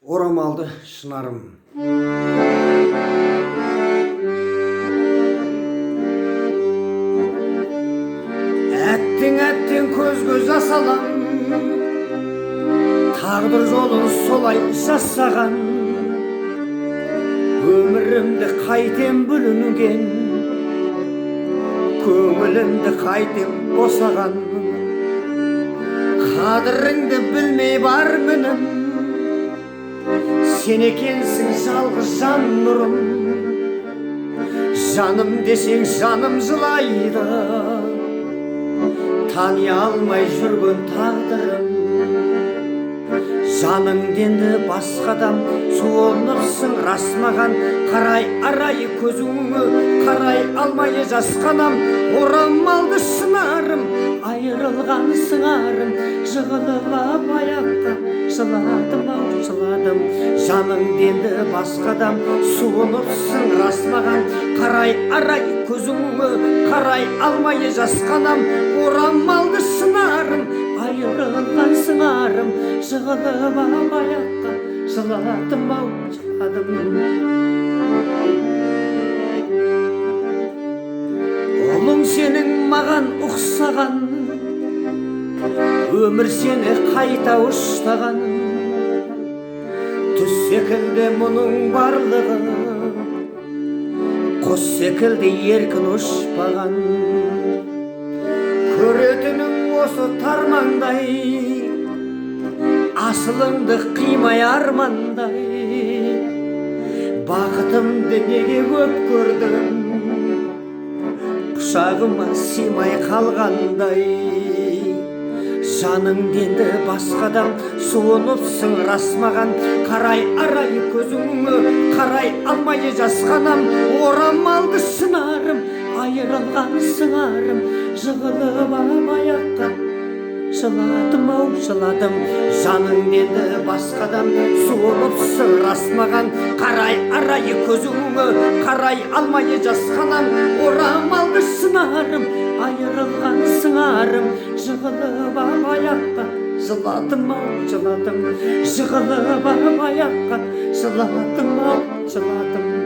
Орамалды шынарым. Әттең көзге жас алам, тағдыр жолын солай жасаған. Өмірімді қайтем бүлінген, көңілімді қайтем босаған. Қадіріңді білмей бар мінім, сен екенсің жалғыз жан нұрым. Жаным десең жаным жылайды, тани алмай жүрген тағдырым. Жаның енді басқадам, суыныпсың рас маған. Қарай арай көзіңе, қарай алмай жасқанам. Орамалды шынарым, айырылған сыңарым. Жығылып аяққа жыладым-ау жыладым. Жаның енді басқадам, суыныпсың рас маған. Қарай арай көзіңе, қарай алмай жасқанам. Орамалды шынарым, айырылған сыңарым. Жығылып аяққа жыладым-ау жыладым. Ұлың сенің маған ұқсаған, өмір сені қайта ұштаған. Түс секілді мұның барлығы, құс секілді еркін ұшпаған. Көретінің осы тармаңдай, асылыңды қимай армандай. Бақытымды неге көп көрдім, құшағыма сыймай қалғандай. Жаның енді басқадам, суыныпсың рас маған. Қарай арай көзіңе, қарай алмай жасқанам. Орамалды шынарым, айырылған сыңарым. Жығылып аяққа жыладым-ау жыладым. Жаның енді басқадам, суыныпсың рас маған. Қарай арай көзіңе, қарай алмай жасқанам. Орамалды шынарым, айырылған сыңарым. Жығылып аяққа жыладым-ау жыладым. Жығылып аяққа жыладым-ау жыладым.